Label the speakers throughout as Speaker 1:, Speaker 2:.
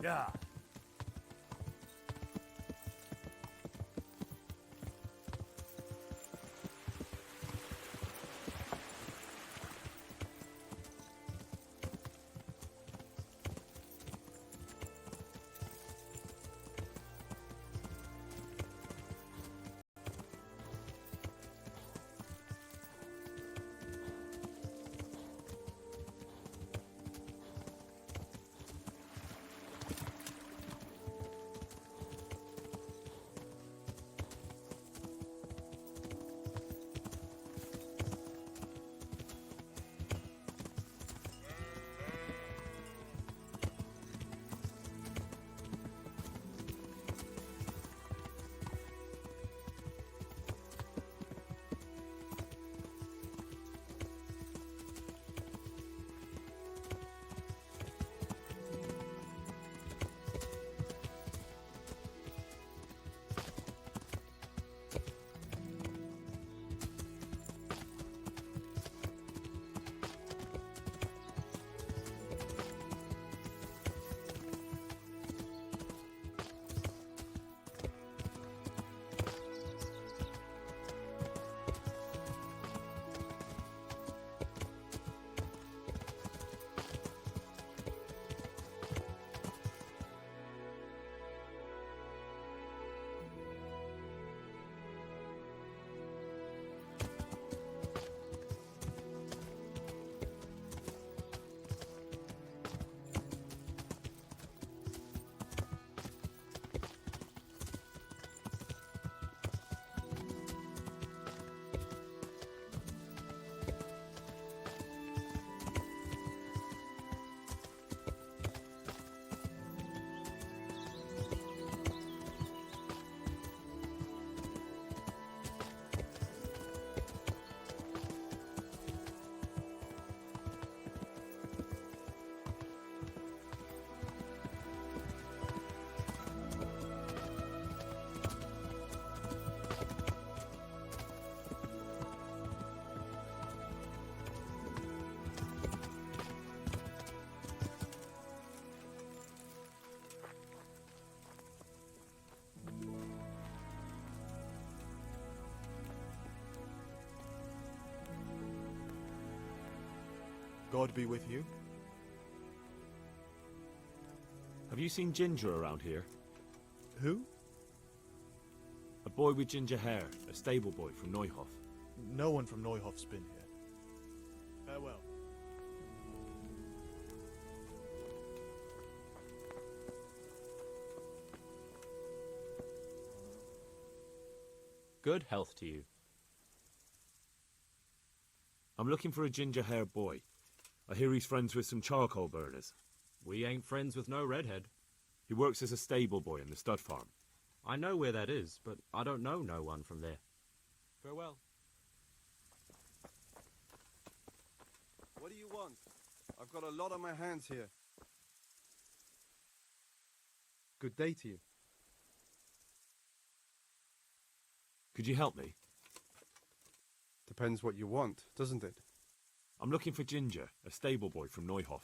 Speaker 1: Yeah.
Speaker 2: God be with you.
Speaker 3: Have you seen Ginger around here?
Speaker 2: Who?
Speaker 3: A boy with ginger hair, a stable boy from Neuhof.
Speaker 2: No one from Neuhof's been here. Farewell.
Speaker 4: Good health to you.
Speaker 3: I'm looking for a ginger-haired boy. I hear he's friends with some charcoal burners.
Speaker 4: We ain't friends with no redhead.
Speaker 3: He works as a stable boy in the stud farm.
Speaker 4: I know where that is, but I don't know no one from there.
Speaker 3: Farewell.
Speaker 5: What do you want? I've got a lot on my hands here. Good day to you.
Speaker 3: Could you help me?
Speaker 5: Depends what you want, doesn't it?
Speaker 3: I'm looking for Ginger, a stable boy from Neuhof.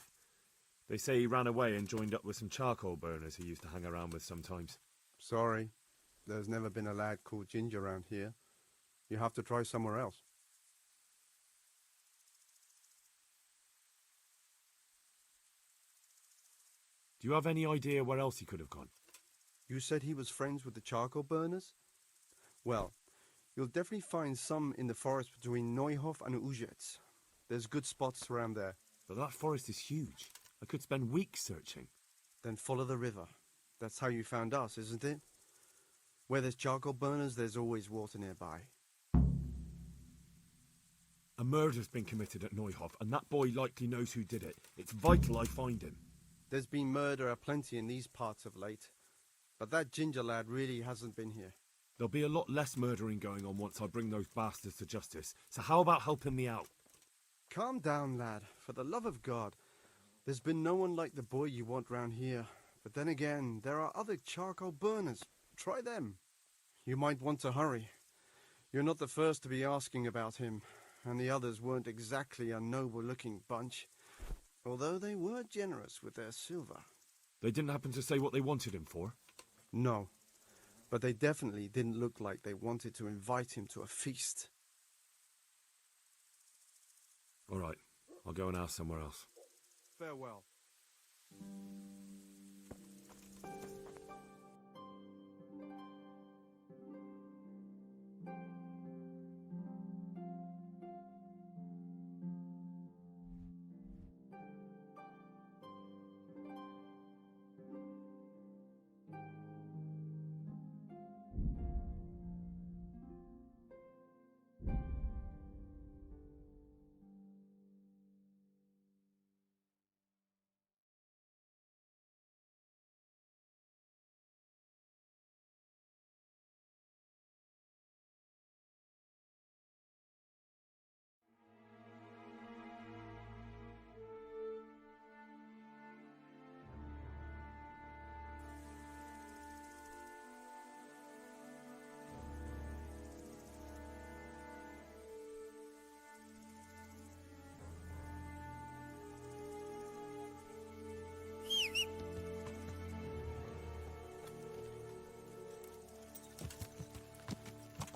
Speaker 3: They say he ran away and joined up with some charcoal burners he used to hang around with sometimes.
Speaker 5: Sorry, there's never been a lad called Ginger around here. You have to try somewhere else.
Speaker 3: Do you have any idea where else he could have gone?
Speaker 5: You said he was friends with the charcoal burners? Well, you'll definitely find some in the forest between Neuhof and Ujetz. There's good spots around there.
Speaker 3: But that forest is huge. I could spend weeks searching.
Speaker 5: Then follow the river. That's how you found us, isn't it? Where there's charcoal burners, there's always water nearby.
Speaker 3: A murder's been committed at Neuhof, and that boy likely knows who did it. It's vital I find him.
Speaker 5: There's been murder aplenty in these parts of late. But that Ginger lad really hasn't been here.
Speaker 3: There'll be a lot less murdering going on once I bring those bastards to justice. So how about helping me out?
Speaker 5: Calm down, lad. For the love of God. There's been no one like the boy you want round here. But then again, there are other charcoal burners. Try them. You might want to hurry. You're not the first to be asking about him, and the others weren't exactly a noble-looking bunch, although they were generous with their silver.
Speaker 3: They didn't happen to say what they wanted him for?
Speaker 5: No, but they definitely didn't look like they wanted to invite him to a feast.
Speaker 3: All right, I'll go and ask somewhere else.
Speaker 5: Farewell.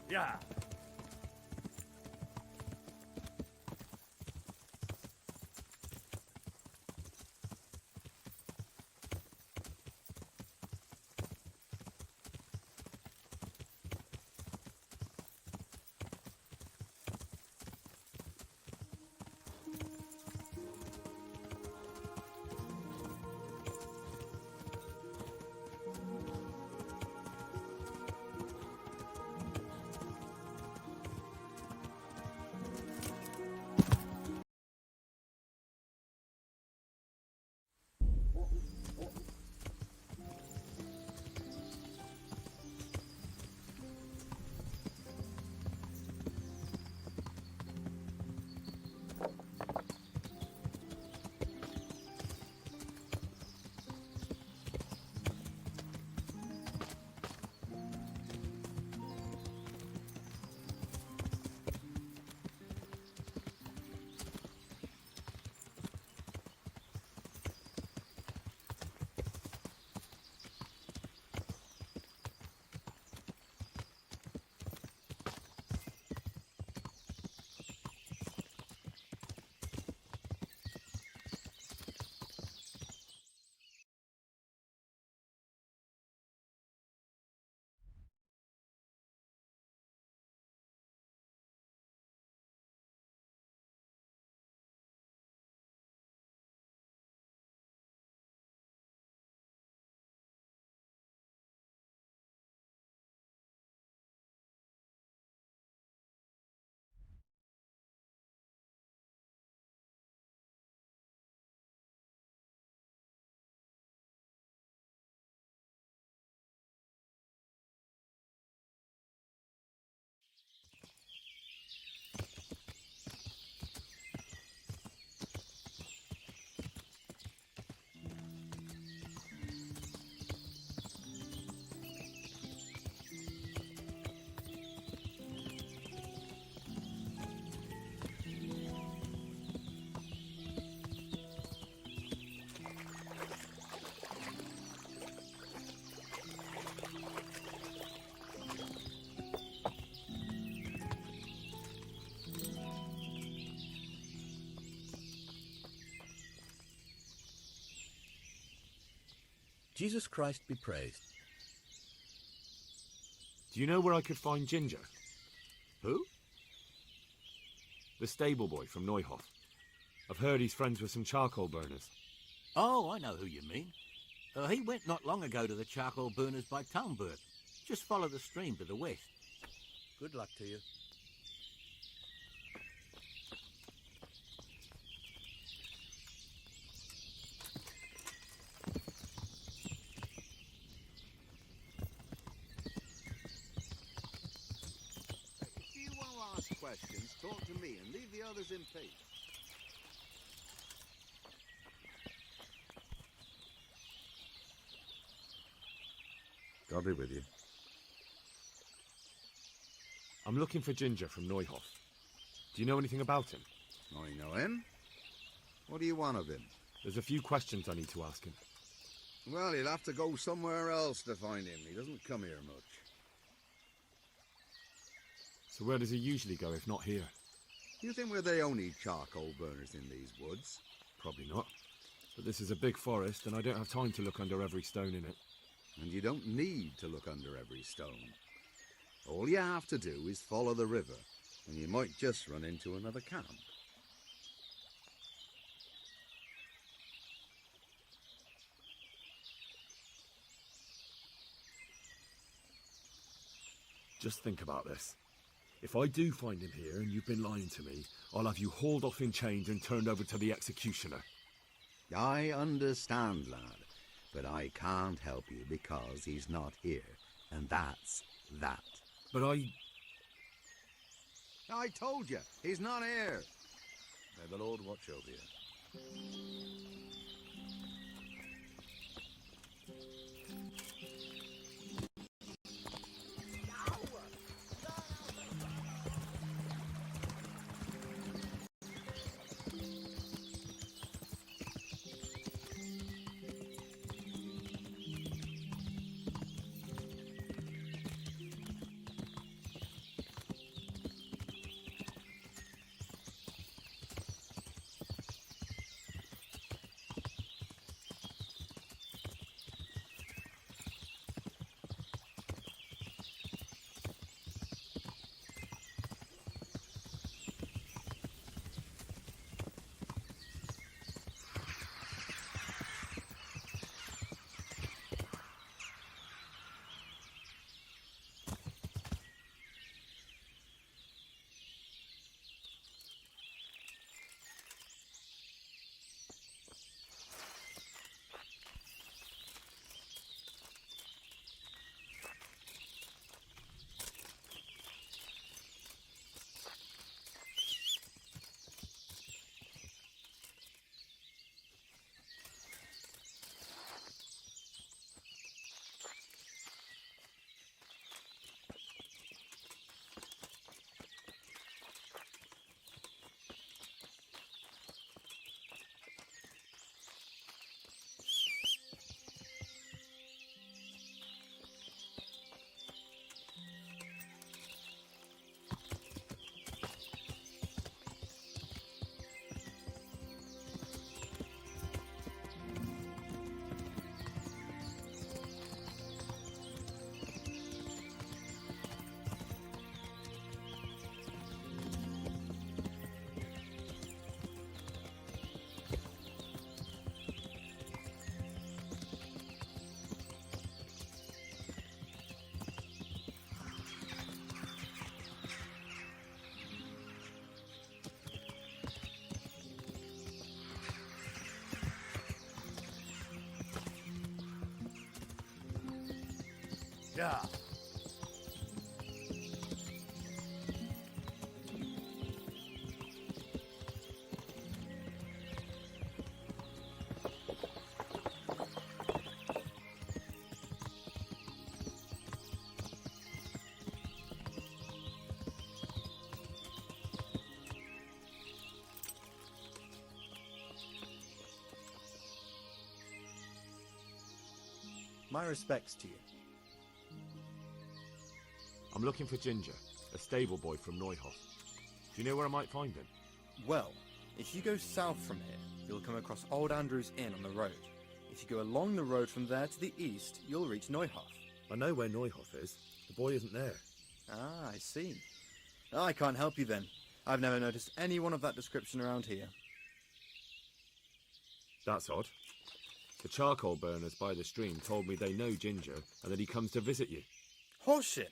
Speaker 3: Yeah.
Speaker 1: Jesus Christ be praised.
Speaker 3: Do you know where I could find Ginger?
Speaker 1: Who?
Speaker 3: The stable boy from Neuhof. I've heard he's friends with some charcoal burners.
Speaker 1: Oh, I know who you mean. He went not long ago to the charcoal burners by Townburg. Just follow the stream to the west. Good luck to you.
Speaker 6: If you want to ask questions, talk to me and leave the others in peace.
Speaker 7: God be with you.
Speaker 3: I'm looking for Ginger from Neuhof. Do you know anything about him?
Speaker 6: I know him. What do you want of him?
Speaker 3: There's a few questions I need to ask him.
Speaker 6: Well, he'll have to go somewhere else to find him. He doesn't come here much.
Speaker 3: So where does he usually go if not here?
Speaker 6: You think we're the only charcoal burners in these woods?
Speaker 3: Probably not. But this is a big forest and I don't have time to look under every stone in it.
Speaker 6: And you don't need to look under every stone. All you have to do is follow the river, and you might just run into another camp.
Speaker 3: Just think about this. If I do find him here and you've been lying to me, I'll have you hauled off in chains and turned over to the executioner.
Speaker 6: I understand, lad, but I can't help you because he's not here, and that's that.
Speaker 3: But
Speaker 6: I told you, he's not here.
Speaker 2: May the Lord watch over you. Yeah. My respects to you.
Speaker 3: I'm looking for Ginger, a stable boy from Neuhof. Do you know where I might find him?
Speaker 8: Well, if you go south from here, you'll come across Old Andrew's Inn on the road. If you go along the road from there to the east, you'll reach Neuhof.
Speaker 3: I know where Neuhof is. The boy isn't there.
Speaker 8: Ah, I see. I can't help you then. I've never noticed anyone of that description around here.
Speaker 3: That's odd. The charcoal burners by the stream told me they know Ginger and that he comes to visit you.
Speaker 8: Horseshit!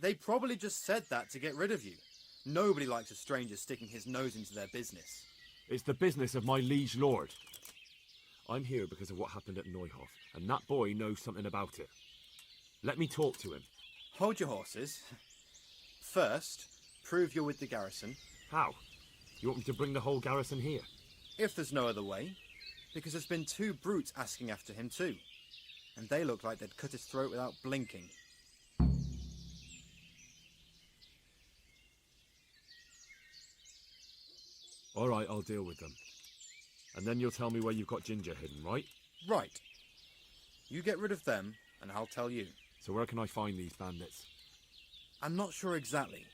Speaker 8: They probably just said that to get rid of you. Nobody likes a stranger sticking his nose into their business.
Speaker 3: It's the business of my liege lord. I'm here because of what happened at Neuhof, and that boy knows something about it. Let me talk to him.
Speaker 8: Hold your horses. First, prove you're with the garrison.
Speaker 3: How? You want me to bring the whole garrison here?
Speaker 8: If there's no other way. Because there's been 2 brutes asking after him too. And they look like they'd cut his throat without blinking.
Speaker 3: All right, I'll deal with them. And then you'll tell me where you've got Ginger hidden, right?
Speaker 8: Right. You get rid of them, and I'll tell you.
Speaker 3: So where can I find these bandits?
Speaker 8: I'm not sure exactly.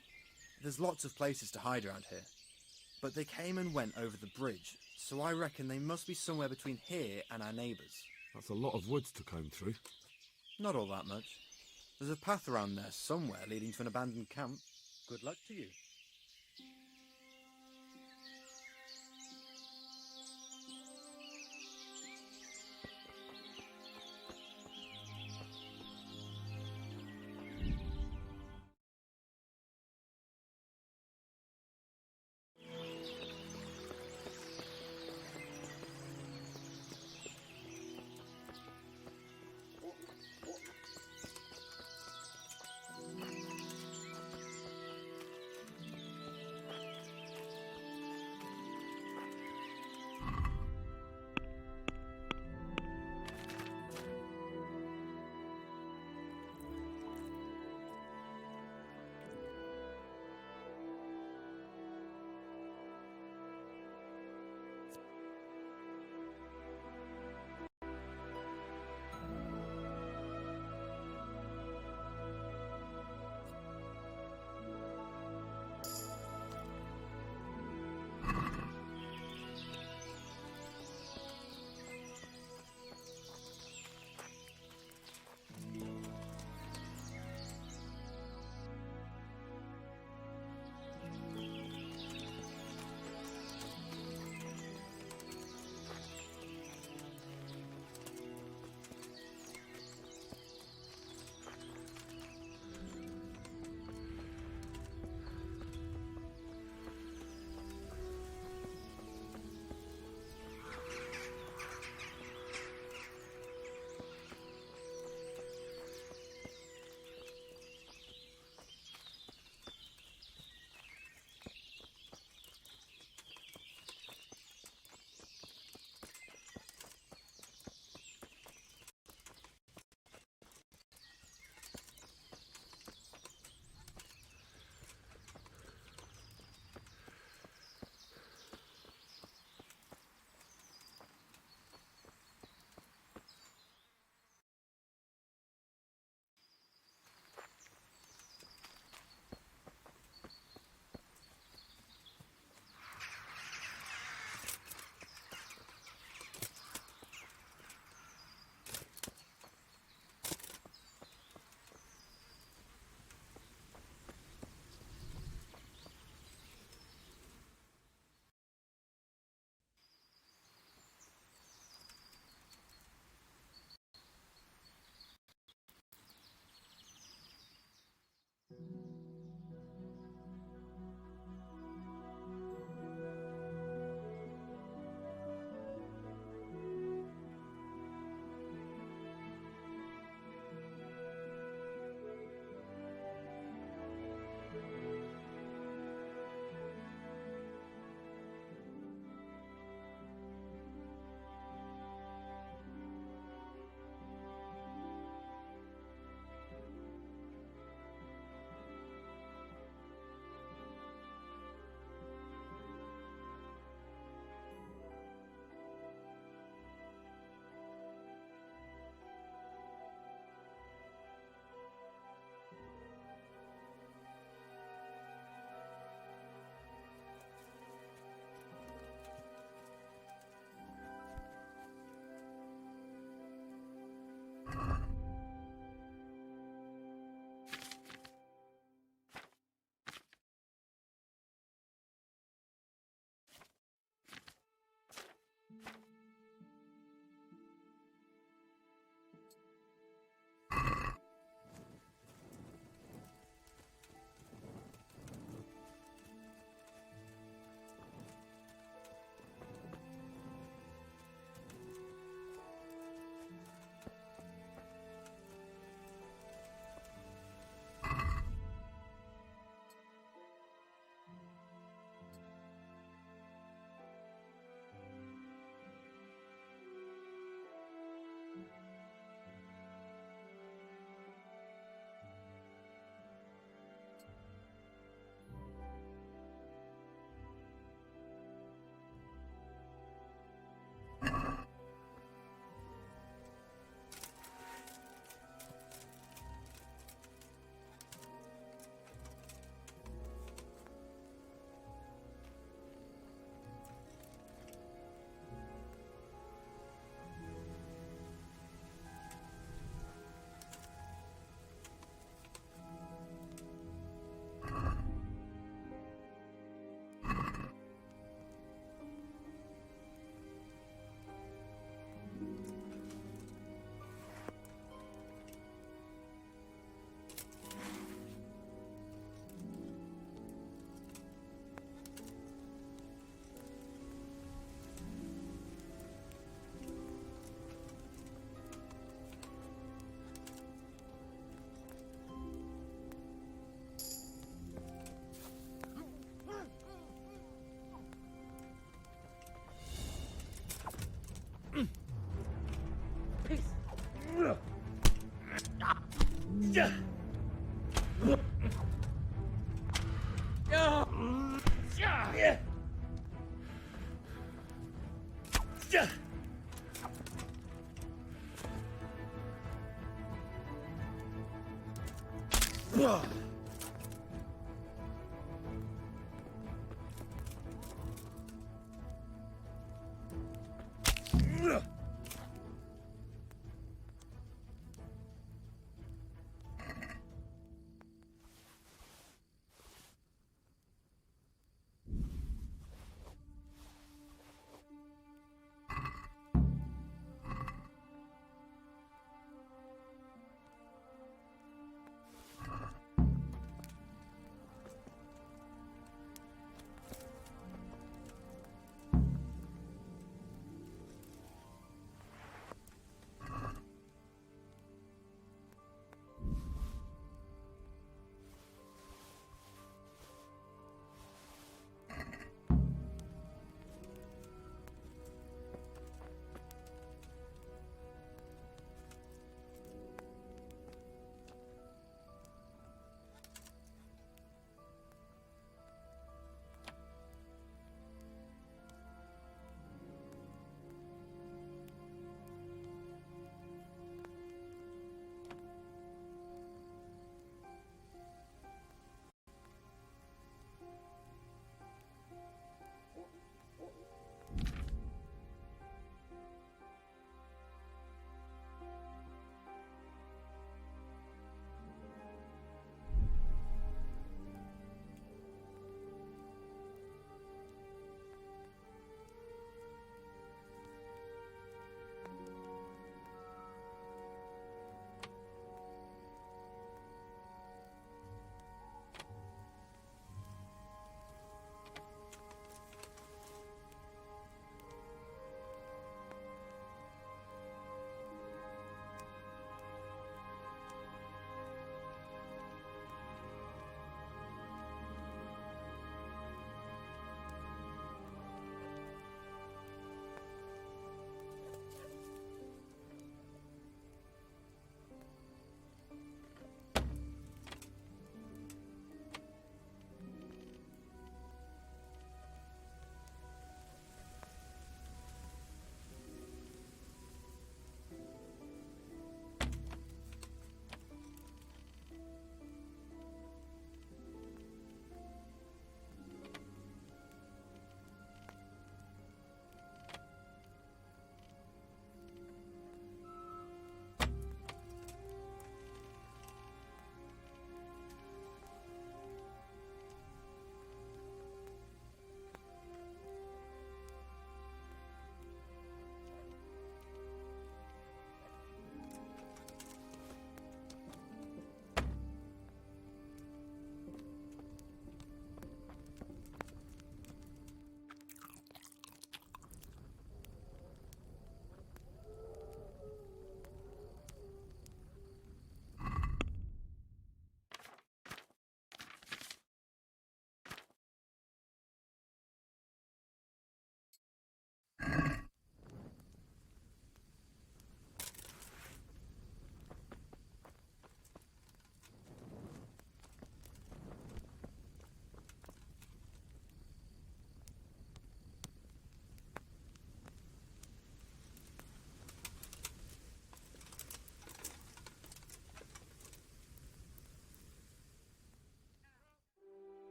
Speaker 8: There's lots of places to hide around here. But they came and went over the bridge, so I reckon they must be somewhere between here and our neighbours.
Speaker 3: That's a lot of woods to comb through.
Speaker 8: Not all that much. There's a path around there somewhere leading to an abandoned camp. Good luck to you.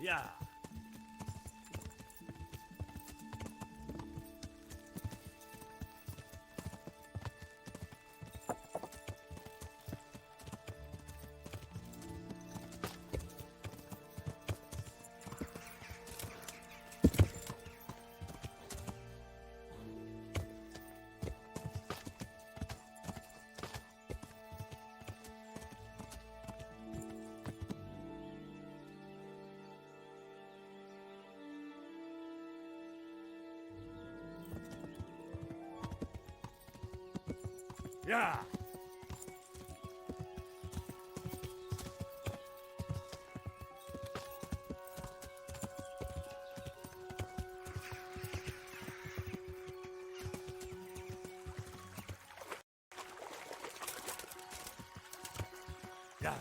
Speaker 3: Yeah. Yeah. Yeah.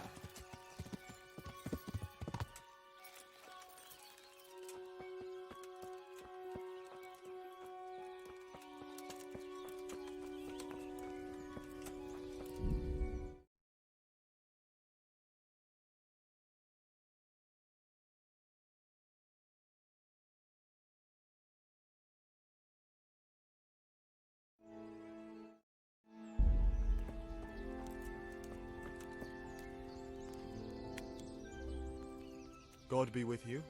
Speaker 2: God be with you.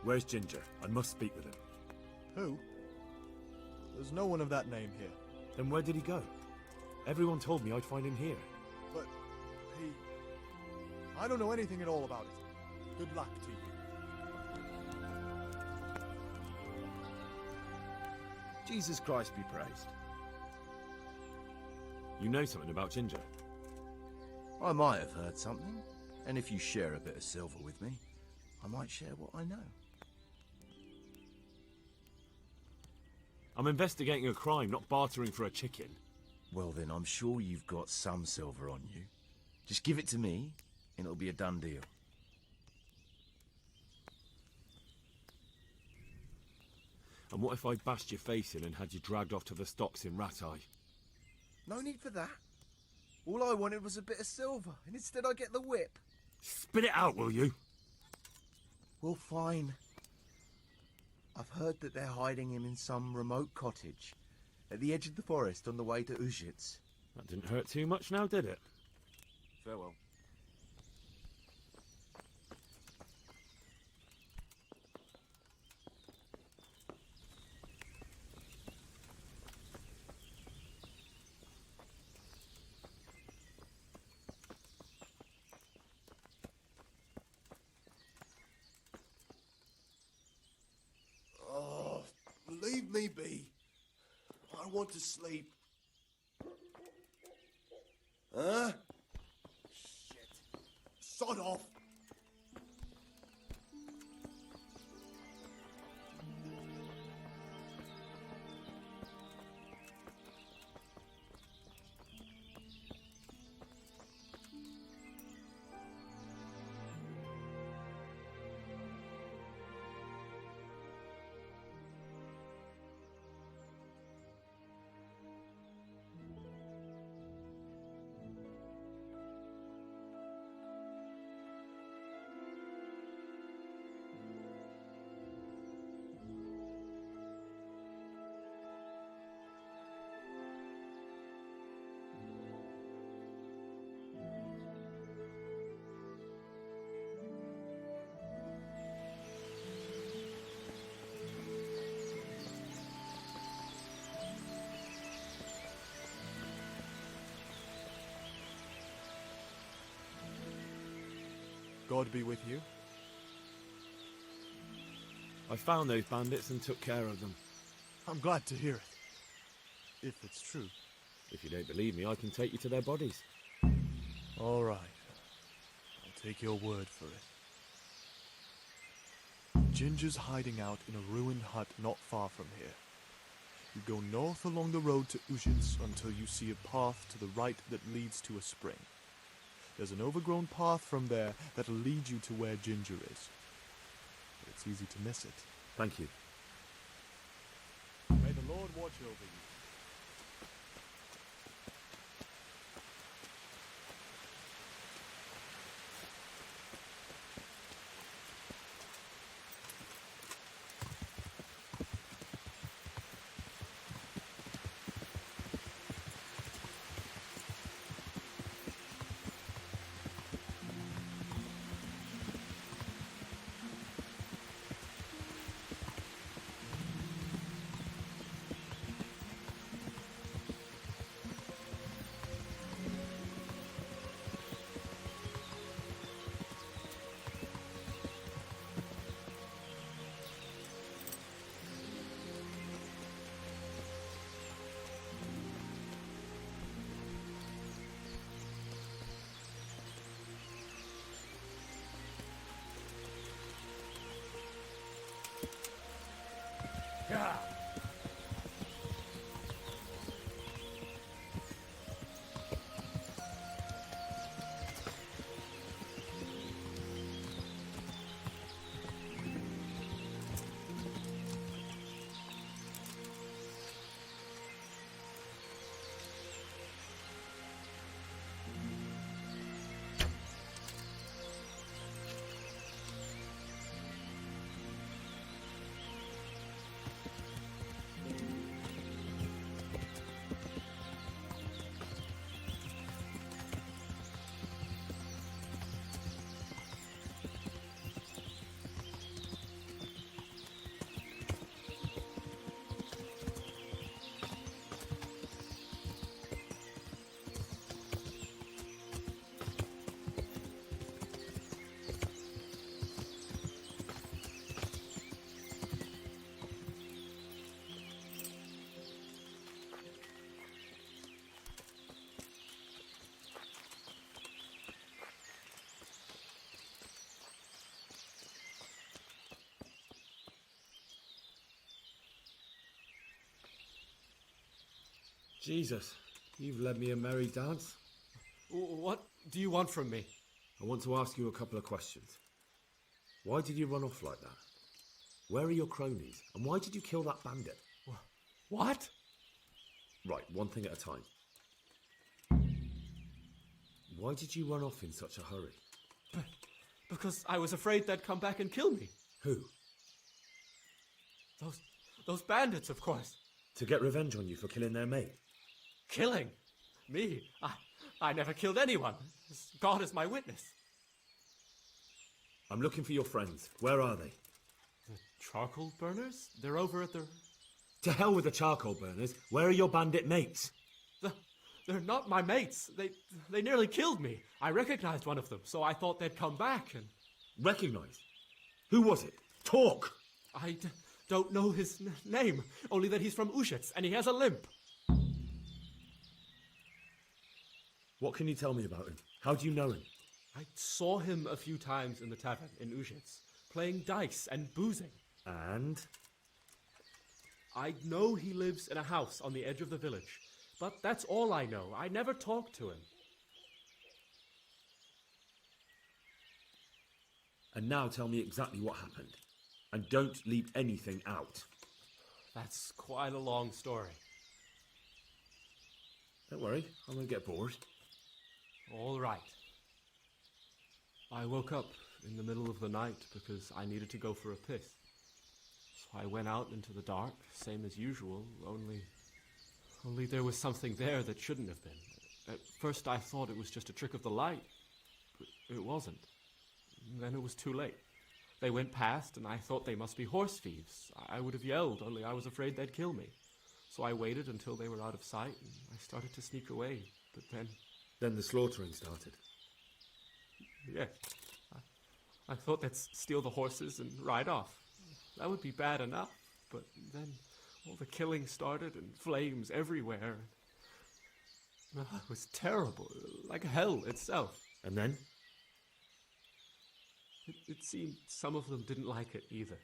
Speaker 3: Where's Ginger? I must speak with him.
Speaker 2: Who? There's no one of that name here.
Speaker 3: Then where did he go? Everyone told me I'd find him here.
Speaker 2: But he... I don't know anything at all about it. Good luck to you.
Speaker 9: Jesus Christ be praised.
Speaker 3: You know something about Ginger?
Speaker 9: I might have heard something, and if you share a bit of silver with me, I might share what I know.
Speaker 3: I'm investigating a crime, not bartering for a chicken.
Speaker 9: Well then, I'm sure you've got some silver on you. Just give it to me, and it'll be a done deal.
Speaker 3: And what if I bashed your face in and had you dragged off to the stocks in Rat Eye?
Speaker 9: No need for that. All I wanted was a bit of silver, and instead I get the whip.
Speaker 3: Spit it out, will you?
Speaker 9: Well, fine. I've heard that they're hiding him in some remote cottage at the edge of the forest on the way to Uzhitz.
Speaker 3: That didn't hurt too much now, did it?
Speaker 9: Farewell.
Speaker 2: Oh, leave me be. I want to sleep. Huh? Shit. Sod off. God be with you.
Speaker 3: I found those bandits and took care of them.
Speaker 2: I'm glad to hear it. If it's true.
Speaker 3: If you don't believe me, I can take you to their bodies.
Speaker 2: All right. I'll take your word for it. Ginger's hiding out in a ruined hut not far from here. You go north along the road to Uzhitz until you see a path to the right that leads to a spring. There's an overgrown path from there that'll lead you to where Ginger is. But it's easy to miss it.
Speaker 3: Thank you.
Speaker 2: May the Lord watch over you.
Speaker 3: Jesus, you've led me a merry dance.
Speaker 4: What do you want from me?
Speaker 3: I want to ask you a couple of questions. Why did you run off like that? Where are your cronies? And why did you kill that bandit?
Speaker 4: What?
Speaker 3: Right, one thing at a time. Why did you run off in such a hurry?
Speaker 4: Because I was afraid they'd come back and kill me.
Speaker 3: Who?
Speaker 4: Those bandits, of course.
Speaker 3: To get revenge on you for killing their mate?
Speaker 4: Killing? Me? I never killed anyone. God is my witness.
Speaker 3: I'm looking for your friends. Where are they?
Speaker 4: The charcoal burners? They're over at the...
Speaker 3: To hell with the charcoal burners. Where are your bandit mates?
Speaker 4: They're not my mates. They nearly killed me. I recognized one of them, so I thought they'd come back and...
Speaker 3: Recognized? Who was it? Talk!
Speaker 4: I don't know his name, only that he's from Ushitz, and he has a limp.
Speaker 3: What can you tell me about him? How do you know him?
Speaker 4: I saw him a few times in the tavern in Ushitz, playing dice and boozing.
Speaker 3: And?
Speaker 4: I know he lives in a house on the edge of the village, but that's all I know. I never talked to him.
Speaker 3: And now tell me exactly what happened. And don't leave anything out.
Speaker 4: That's quite a long story.
Speaker 3: Don't worry, I won't get bored.
Speaker 4: All right. I woke up in the middle of the night because I needed to go for a piss. So I went out into the dark, same as usual, only there was something there that shouldn't have been. At first I thought it was just a trick of the light, but it wasn't. Then it was too late. They went past, and I thought they must be horse thieves. I would have yelled, only I was afraid they'd kill me. So I waited until they were out of sight, and I started to sneak away. But then...
Speaker 3: Then the slaughtering started.
Speaker 4: Yes. I thought they'd steal the horses and ride off. That would be bad enough, but then all the killing started and flames everywhere. It was terrible, like hell itself.
Speaker 3: And then?
Speaker 4: It seemed some of them didn't like it either.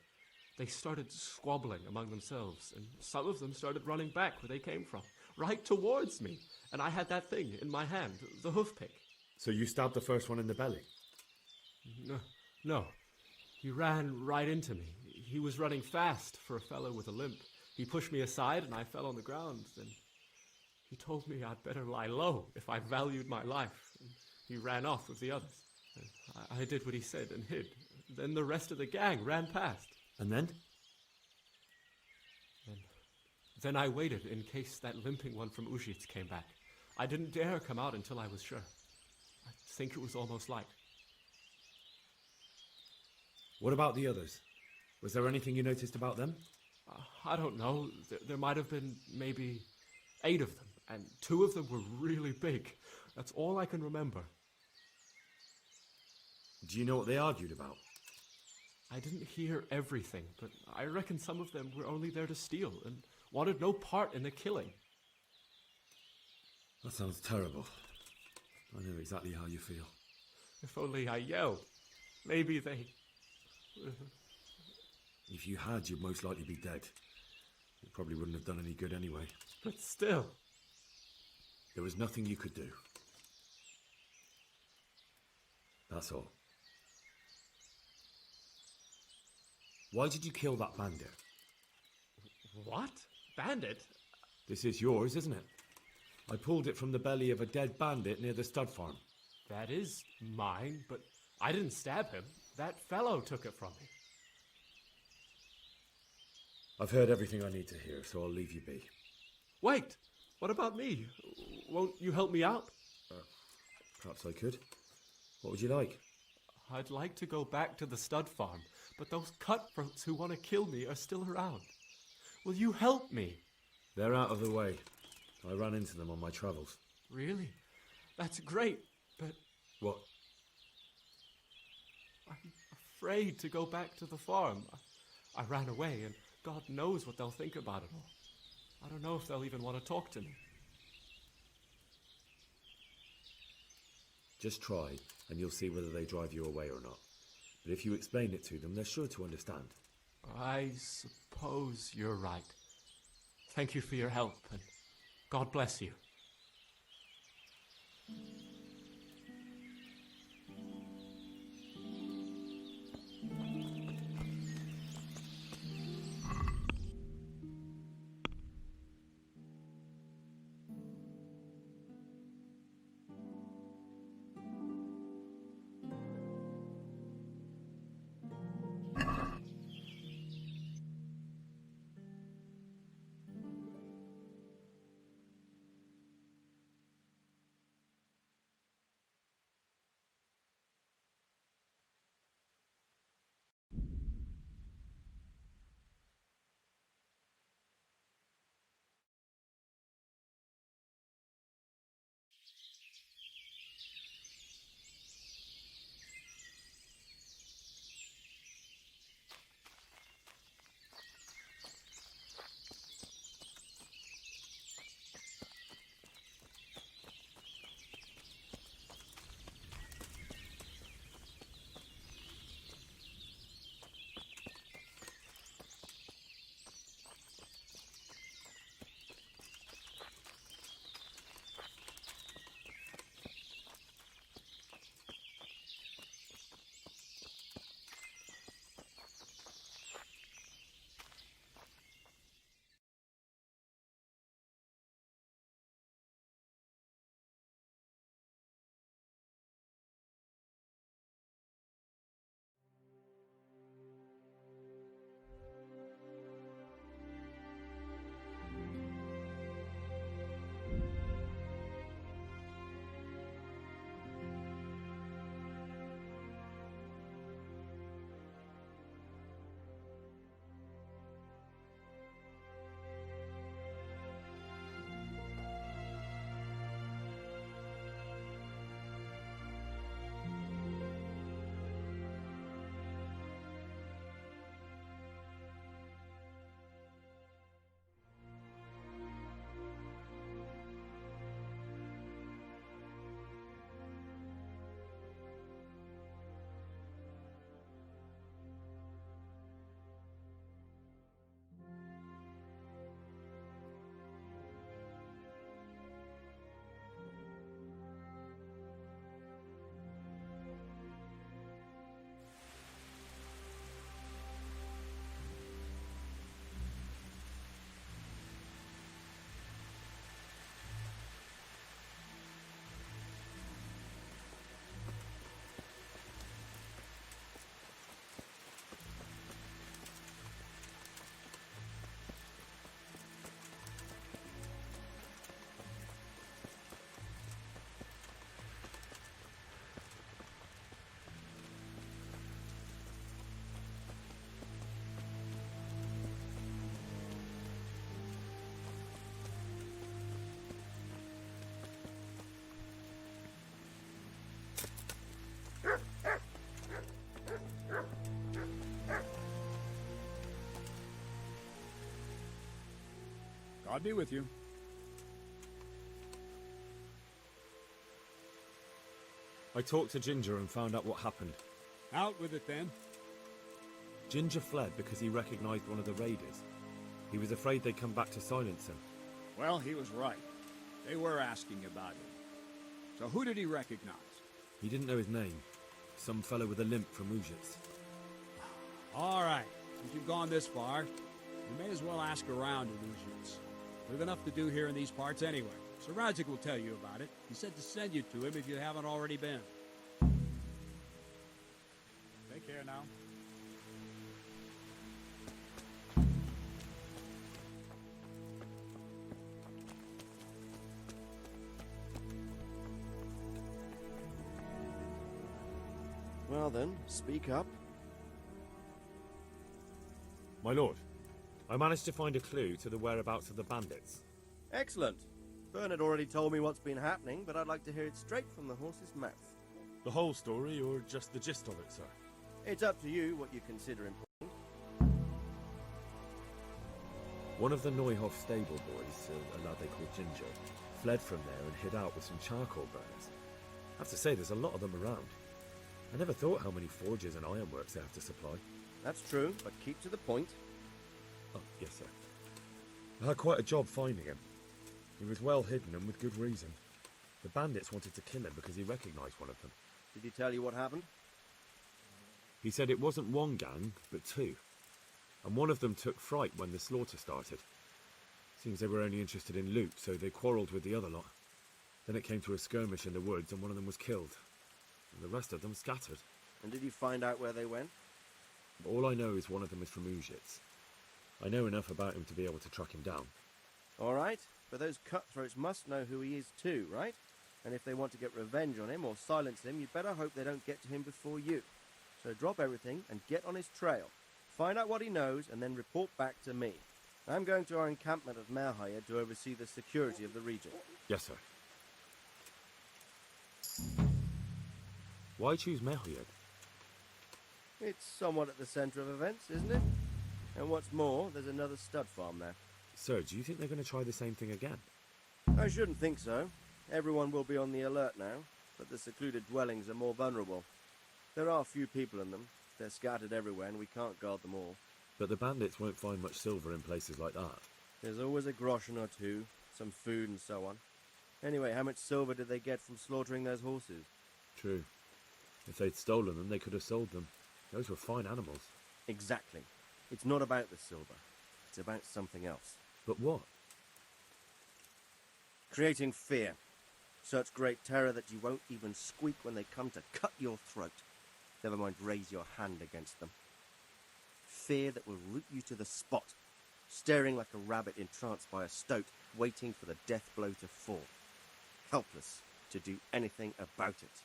Speaker 4: They started squabbling among themselves, and some of them started running back where they came from, right towards me. And I had that thing in my hand, the hoof pick.
Speaker 3: So you stabbed the first one in the belly?
Speaker 4: No. He ran right into me. He was running fast for a fellow with a limp. He pushed me aside and I fell on the ground. Then he told me I'd better lie low if I valued my life. And he ran off with the others. I did what he said and hid. Then the rest of the gang ran past.
Speaker 3: And then?
Speaker 4: Then I waited in case that limping one from Ushitz came back. I didn't dare come out until I was sure. I think it was almost light.
Speaker 3: What about the others? Was there anything you noticed about them?
Speaker 4: I don't know. There might have been maybe 8 of them, and 2 of them were really big. That's all I can remember.
Speaker 3: Do you know what they argued about?
Speaker 4: I didn't hear everything, but I reckon some of them were only there to steal and wanted no part in the killing.
Speaker 3: That sounds terrible. I know exactly how you feel.
Speaker 4: If only I yelled. Maybe they...
Speaker 3: If you had, you'd most likely be dead. It probably wouldn't have done any good anyway.
Speaker 4: But still...
Speaker 3: There was nothing you could do. That's all. Why did you kill that bandit?
Speaker 4: What? Bandit?
Speaker 3: This is yours, isn't it? I pulled it from the belly of a dead bandit near the stud farm.
Speaker 4: That is mine, but I didn't stab him. That fellow took it from me.
Speaker 3: I've heard everything I need to hear, so I'll leave you be.
Speaker 4: Wait! What about me? Won't you help me out?
Speaker 3: Perhaps I could. What would you like?
Speaker 4: I'd like to go back to the stud farm, but those cutthroats who want to kill me are still around. Will you help me?
Speaker 3: They're out of the way. I ran into them on my travels.
Speaker 4: Really? That's great, but...
Speaker 3: What?
Speaker 4: I'm afraid to go back to the farm. I ran away, and God knows what they'll think about it all. I don't know if they'll even want to talk to me.
Speaker 3: Just try, and you'll see whether they drive you away or not. But if you explain it to them, they're sure to understand.
Speaker 4: I suppose you're right. Thank you for your help, and God bless you.
Speaker 10: God be with you.
Speaker 3: I talked to Ginger and found out what happened.
Speaker 10: Out with it then.
Speaker 3: Ginger fled because he recognized one of the raiders. He was afraid they'd come back to silence him.
Speaker 10: Well, he was right. They were asking about him. So who did he recognize?
Speaker 3: He didn't know his name. Some fellow with a limp from Ujits.
Speaker 10: All right. Since you've gone this far, you may as well ask around in Ujits. We've enough to do here in these parts anyway. So Radzik will tell you about it. He said to send you to him if you haven't already been. Take care now.
Speaker 5: Well then, speak up.
Speaker 3: My lord, I managed to find a clue to the whereabouts of the bandits.
Speaker 5: Excellent. Bernard already told me what's been happening, but I'd like to hear it straight from the horse's mouth.
Speaker 3: The whole story, or just the gist of it, sir?
Speaker 5: It's up to you what you consider important.
Speaker 3: One of the Neuhoff stable boys, a lad they called Ginger, fled from there and hid out with some charcoal burners. I have to say, there's a lot of them around. I never thought how many forges and ironworks they have to supply.
Speaker 5: That's true, but keep to the point.
Speaker 3: Oh, yes, sir. I had quite a job finding him. He was well hidden and with good reason. The bandits wanted to kill him because he recognized one of them.
Speaker 5: Did he tell you what happened?
Speaker 3: He said it wasn't one gang, but two. And one of them took fright when the slaughter started. Seems they were only interested in loot, so they quarrelled with the other lot. Then it came to a skirmish in the woods and one of them was killed. And the rest of them scattered.
Speaker 5: And did you find out where they went?
Speaker 3: All I know is one of them is from Uzhitz. I know enough about him to be able to track him down.
Speaker 5: All right, but those cutthroats must know who he is too, right? And if they want to get revenge on him or silence him, you'd better hope they don't get to him before you. So drop everything and get on his trail. Find out what he knows and then report back to me. I'm going to our encampment at Merhayed to oversee the security of the region.
Speaker 3: Yes, sir. Why choose Merhayed?
Speaker 5: It's somewhat at the centre of events, isn't it? And what's more, there's another stud farm there.
Speaker 3: Sir, do you think they're going to try the same thing again?
Speaker 5: I shouldn't think so. Everyone will be on the alert now, but the secluded dwellings are more vulnerable. There are few people in them. They're scattered everywhere and we can't guard them all.
Speaker 3: But the bandits won't find much silver in places like that.
Speaker 5: There's always a groschen or two, some food and so on. Anyway, how much silver did they get from slaughtering those horses?
Speaker 3: True. If they'd stolen them, they could have sold them. Those were fine animals.
Speaker 5: Exactly. It's not about the silver. It's about something else.
Speaker 3: But what?
Speaker 5: Creating fear. Such great terror that you won't even squeak when they come to cut your throat. Never mind raise your hand against them. Fear that will root you to the spot, staring like a rabbit entranced by a stoat, waiting for the death blow to fall. Helpless to do anything about it.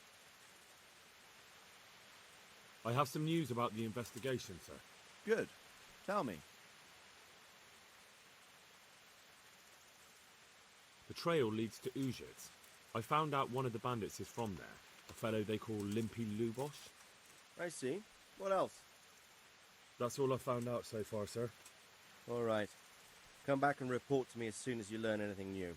Speaker 3: I have some news about the investigation, sir.
Speaker 8: Good. Tell me.
Speaker 3: The trail leads to Uzhitz. I found out one of the bandits is from there, a fellow they call Limpy Lubosh.
Speaker 5: I see. What else?
Speaker 3: That's all I found out so far, sir.
Speaker 5: All right. Come back and report to me as soon as you learn anything new.